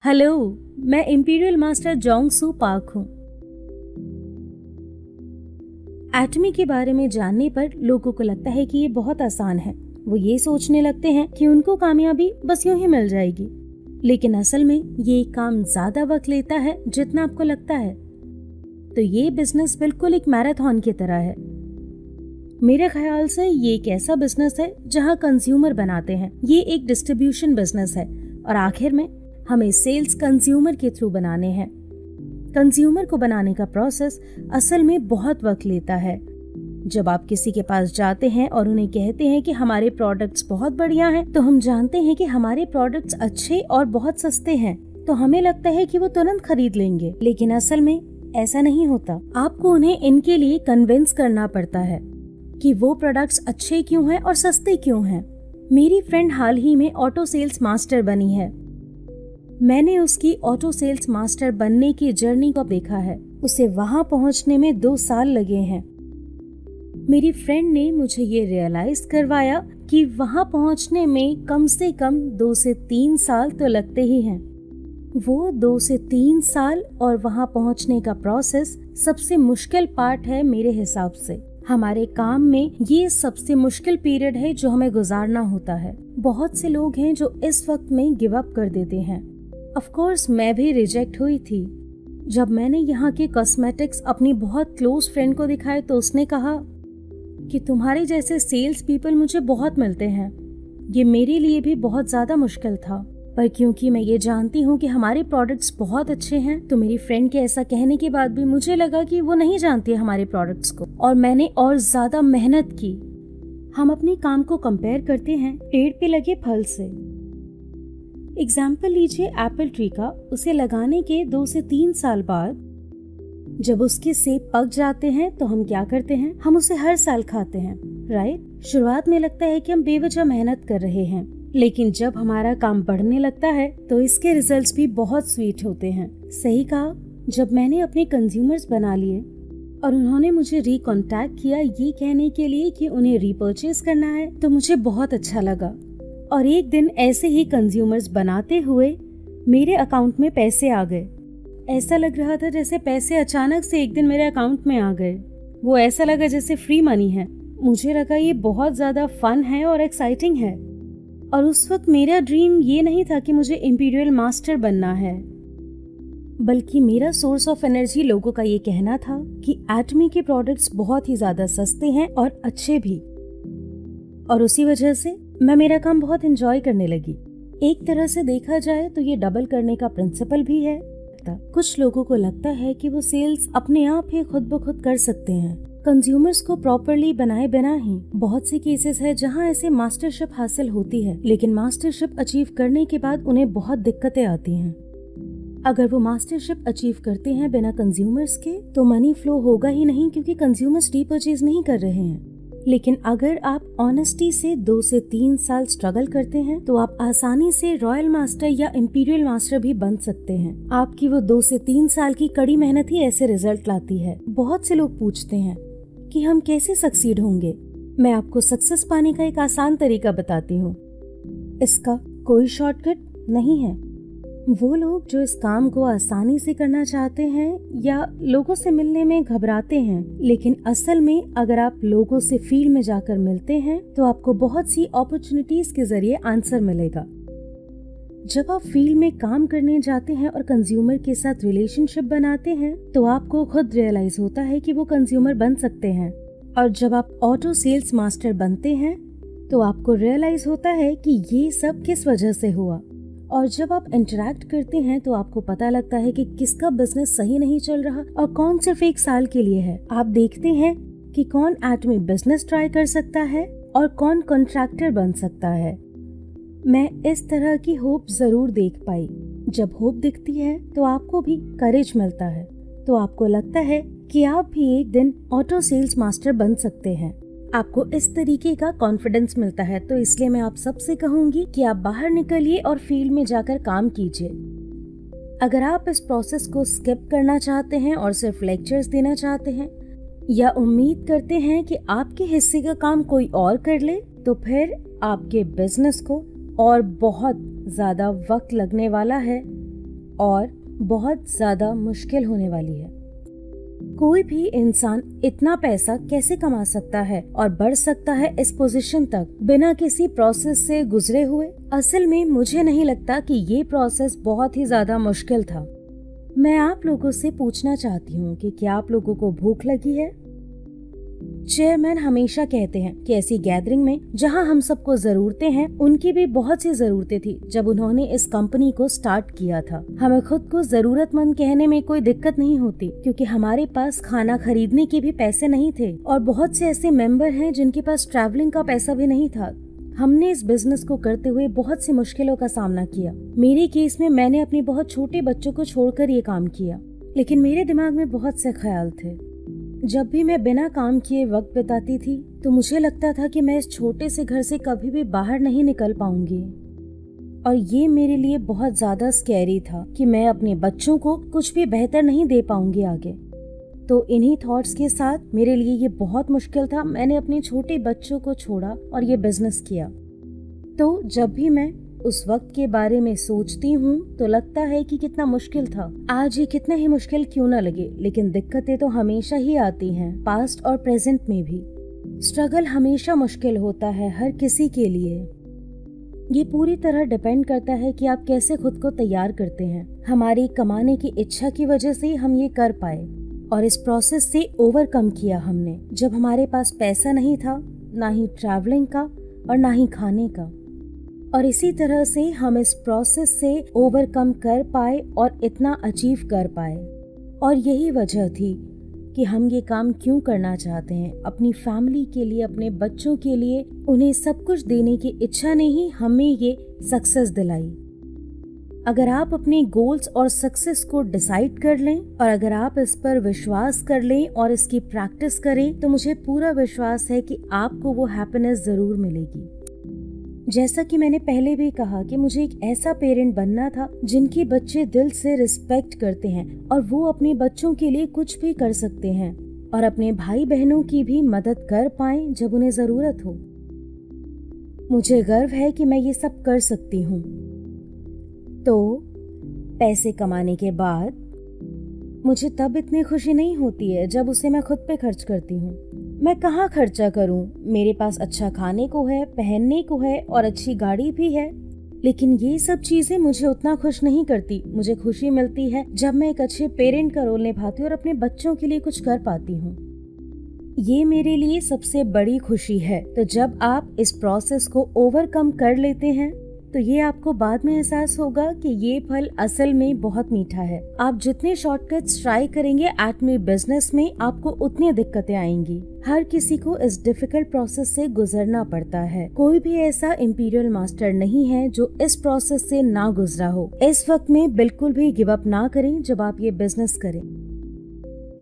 Hello, मैं imperial master Jong सू park हूँ। एटमी के बारे में जानने पर लोगों को लगता है कि ये बहुत आसान है। वो ये सोचने लगते हैं कि उनको कामयाबी बस यूं ही मिल जाएगी, लेकिन असल में ये काम ज्यादा वक्त लेता है जितना आपको लगता है। तो ये बिजनेस बिल्कुल एक मैराथन की तरह है। मेरे ख्याल से ये एक ऐसा बिजनेस है जहाँ कंज्यूमर बनाते हैं। ये एक डिस्ट्रीब्यूशन बिजनेस है और आखिर में हमें सेल्स कंज्यूमर के थ्रू बनाने हैं। कंज्यूमर को बनाने का प्रोसेस असल में बहुत वक्त लेता है। जब आप किसी के पास जाते हैं और उन्हें कहते हैं कि हमारे प्रोडक्ट्स बहुत बढ़िया हैं, तो हम जानते हैं कि हमारे प्रोडक्ट्स अच्छे और बहुत सस्ते हैं, तो हमें लगता है कि वो तुरंत खरीद लेंगे, लेकिन असल में ऐसा नहीं होता। आपको उन्हें इनके लिए कन्विंस करना पड़ता है कि वो प्रोडक्ट्स अच्छे क्यों हैं और सस्ते क्यों हैं। मेरी फ्रेंड हाल ही में ऑटो सेल्स मास्टर बनी है। मैंने उसकी ऑटो सेल्स मास्टर बनने की जर्नी को देखा है। उसे वहां पहुंचने में 2 साल लगे हैं। मेरी फ्रेंड ने मुझे ये रियलाइज करवाया कि वहां पहुंचने में कम से कम 2 से 3 साल तो लगते ही हैं। वो 2 से 3 साल और वहां पहुंचने का प्रोसेस सबसे मुश्किल पार्ट है मेरे हिसाब से। हमारे काम में ये सबसे मुश्किल पीरियड है जो हमें गुजारना होता है। बहुत से लोग हैं जो इस वक्त में गिव अप कर देते हैं। ऑफ कोर्स मैं भी रिजेक्ट हुई थी। जब मैंने यहाँ के कॉस्मेटिक्स अपनी बहुत क्लोज फ्रेंड को दिखाए तो उसने कहा कि तुम्हारे जैसे सेल्स पीपल मुझे बहुत मिलते हैं। ये मेरे लिए भी बहुत ज्यादा मुश्किल था, पर क्योंकि मैं ये जानती हूँ कि हमारे प्रोडक्ट्स बहुत अच्छे हैं, तो मेरी फ्रेंड के ऐसा कहने के बाद भी मुझे लगा कि वो नहीं जानती है हमारे प्रोडक्ट्स को, और मैंने और ज्यादा मेहनत की। हम अपने काम को कंपेयर करते हैं पेड़ पे लगे फल से। एग्जाम्पल लीजिए एप्पल ट्री का। उसे लगाने के 2 से 3 साल बाद जब उसके सेब पक जाते हैं तो हम क्या करते हैं? हम उसे हर साल खाते हैं, राइट? शुरुआत में लगता है कि हम बेवजह मेहनत कर रहे हैं, लेकिन जब हमारा काम बढ़ने लगता है तो इसके रिजल्ट्स भी बहुत स्वीट होते हैं। सही कहा। जब मैंने अपने कंज्यूमर्स बना लिए और उन्होंने मुझे रिकॉन्टैक्ट किया ये कहने के लिए कि उन्हें रीपर्चेज करना है, तो मुझे बहुत अच्छा लगा। और एक दिन ऐसे ही कंज्यूमर्स बनाते हुए मेरे अकाउंट में पैसे आ गए। ऐसा लग रहा था जैसे पैसे अचानक से एक दिन मेरे अकाउंट में आ गए। वो ऐसा लगा जैसे फ्री मनी है। मुझे लगा ये बहुत ज्यादा फन है और एक्साइटिंग है। और उस वक्त मेरा ड्रीम ये नहीं था कि मुझे इंपीरियल मास्टर बनना है, बल्कि मेरा सोर्स ऑफ एनर्जी लोगों का ये कहना था कि एटमी के प्रोडक्ट्स बहुत ही ज्यादा सस्ते हैं और अच्छे भी। और उसी वजह से मैं मेरा काम बहुत एंजॉय करने लगी। एक तरह से देखा जाए तो ये डबल करने का प्रिंसिपल भी है। कुछ लोगों को लगता है कि वो सेल्स अपने आप ही खुद ब खुद कर सकते हैं, कंज्यूमर्स को प्रॉपरली बनाए बिना ही। बहुत से केसेस है जहां ऐसे मास्टरशिप हासिल होती है, लेकिन मास्टरशिप अचीव करने के बाद उन्हें बहुत दिक्कतें आती हैं। अगर वो मास्टरशिप अचीव करते हैं बिना कंज्यूमर्स के तो मनी फ्लो होगा ही नहीं, क्योंकि कंज्यूमर्स रीपर्चेज नहीं कर रहे हैं। लेकिन अगर आप ऑनेस्टी से 2 से 3 साल स्ट्रगल करते हैं तो आप आसानी से रॉयल मास्टर या इंपीरियल मास्टर भी बन सकते हैं। आपकी वो 2 से 3 साल की कड़ी मेहनत ही ऐसे रिजल्ट लाती है। बहुत से लोग पूछते हैं कि हम कैसे सक्सीड होंगे। मैं आपको सक्सेस पाने का एक आसान तरीका बताती हूँ। इसका कोई शॉर्टकट नहीं है। वो लोग जो इस काम को आसानी से करना चाहते हैं या लोगों से मिलने में घबराते हैं, लेकिन असल में अगर आप लोगों से फील्ड में जाकर मिलते हैं तो आपको बहुत सी अपॉर्चुनिटीज के जरिए आंसर मिलेगा। जब आप फील्ड में काम करने जाते हैं और कंज्यूमर के साथ रिलेशनशिप बनाते हैं तो आपको खुद रियलाइज होता है कि वो कंज्यूमर बन सकते हैं। और जब आप ऑटो सेल्स मास्टर बनते हैं तो आपको रियलाइज होता है कि ये सब किस वजह से हुआ। और जब आप इंटरैक्ट करते हैं तो आपको पता लगता है कि किसका बिजनेस सही नहीं चल रहा और कौन सिर्फ 1 साल के लिए है। आप देखते हैं कि कौन एटमी बिजनेस ट्राई कर सकता है और कौन कॉन्ट्रैक्टर बन सकता है। मैं इस तरह की होप जरूर देख पाई। जब होप दिखती है तो आपको भी करेज मिलता है, तो आपको लगता है कि आप भी एक दिन ऑटो सेल्स मास्टर बन सकते हैं। आपको इस तरीके का कॉन्फिडेंस मिलता है। तो इसलिए मैं आप सबसे कहूंगी कि आप बाहर निकलिए और फील्ड में जाकर काम कीजिए। अगर आप इस प्रोसेस को स्किप करना चाहते हैं और सिर्फ लेक्चर्स देना चाहते हैं या उम्मीद करते हैं कि आपके हिस्से का काम कोई और कर ले, तो फिर आपके बिजनेस को और बहुत ज्यादा वक्त लगने वाला है और बहुत ज्यादा मुश्किल होने वाली है। कोई भी इंसान इतना पैसा कैसे कमा सकता है और बढ़ सकता है इस पोजीशन तक बिना किसी प्रोसेस से गुजरे हुए? असल में मुझे नहीं लगता कि ये प्रोसेस बहुत ही ज्यादा मुश्किल था। मैं आप लोगों से पूछना चाहती हूँ कि क्या आप लोगों को भूख लगी है? चेयरमैन हमेशा कहते हैं कि ऐसी गैदरिंग में जहां हम सबको जरूरतें हैं, उनकी भी बहुत सी जरूरतें थी जब उन्होंने इस कंपनी को स्टार्ट किया था। हमें खुद को जरूरतमंद कहने में कोई दिक्कत नहीं होती, क्योंकि हमारे पास खाना खरीदने के भी पैसे नहीं थे और बहुत से ऐसे मेंबर हैं जिनके पास ट्रैवलिंग का पैसा भी नहीं था। हमने इस बिजनेस को करते हुए बहुत सी मुश्किलों का सामना किया। मेरे केस में मैंने अपने बहुत छोटे बच्चों को छोड़कर ये काम किया, लेकिन मेरे दिमाग में बहुत से ख्याल थे। जब भी मैं बिना काम किए वक्त बिताती थी तो मुझे लगता था कि मैं इस छोटे से घर से कभी भी बाहर नहीं निकल पाऊंगी, और ये मेरे लिए बहुत ज्यादा स्कैरी था कि मैं अपने बच्चों को कुछ भी बेहतर नहीं दे पाऊंगी आगे। तो इन्हीं थॉट्स के साथ मेरे लिए ये बहुत मुश्किल था। मैंने अपने छोटे बच्चों को छोड़ा और ये बिजनेस किया। तो जब भी मैं उस वक्त के बारे में सोचती हूँ तो लगता है कि कितना मुश्किल था। आज ये कितना ही मुश्किल क्यों न लगे, लेकिन दिक्कतें तो हमेशा ही आती हैं, पास्ट और प्रेजेंट में भी। स्ट्रगल हमेशा मुश्किल होता है हर किसी के लिए। ये पूरी तरह डिपेंड करता है कि आप कैसे खुद को तैयार करते हैं। हमारी कमाने की इच्छा की वजह से हम ये कर पाए और इस प्रोसेस से ओवरकम किया हमने, जब हमारे पास पैसा नहीं था, ना ही ट्रैवलिंग का और ना ही खाने का। और इसी तरह से हम इस प्रोसेस से ओवरकम कर पाए और इतना अचीव कर पाए। और यही वजह थी कि हम ये काम क्यों करना चाहते हैं। अपनी फैमिली के लिए, अपने बच्चों के लिए उन्हें सब कुछ देने की इच्छा ने ही हमें ये सक्सेस दिलाई। अगर आप अपने गोल्स और सक्सेस को डिसाइड कर लें और अगर आप इस पर विश्वास कर लें और इसकी प्रैक्टिस करें, तो मुझे पूरा विश्वास है कि आपको वो हैप्पीनेस जरूर मिलेगी। जैसा कि मैंने पहले भी कहा कि मुझे एक ऐसा पेरेंट बनना था जिनके बच्चे दिल से रिस्पेक्ट करते हैं और वो अपने बच्चों के लिए कुछ भी कर सकते हैं और अपने भाई बहनों की भी मदद कर पाएं जब उन्हें जरूरत हो। मुझे गर्व है कि मैं ये सब कर सकती हूँ। तो पैसे कमाने के बाद मुझे तब इतनी खुशी नहीं होती है जब उसे मैं खुद पे खर्च करती हूँ। मैं कहाँ खर्चा करूँ? मेरे पास अच्छा खाने को है, पहनने को है और अच्छी गाड़ी भी है, लेकिन ये सब चीजें मुझे उतना खुश नहीं करती। मुझे खुशी मिलती है जब मैं एक अच्छे पेरेंट का रोल निभाती हूँ और अपने बच्चों के लिए कुछ कर पाती हूँ। ये मेरे लिए सबसे बड़ी खुशी है। तो जब आप इस प्रोसेस को ओवरकम कर लेते हैं तो ये आपको बाद में एहसास होगा कि ये फल असल में बहुत मीठा है। आप जितने शॉर्टकट्स ट्राई करेंगे एटमी बिजनेस में, आपको उतनी दिक्कतें आएंगी। हर किसी को इस डिफिकल्ट प्रोसेस से गुजरना पड़ता है। कोई भी ऐसा इंपीरियल मास्टर नहीं है जो इस प्रोसेस से ना गुजरा हो। इस वक्त में बिल्कुल भी गिव अप ना करें जब आप ये बिजनेस करें।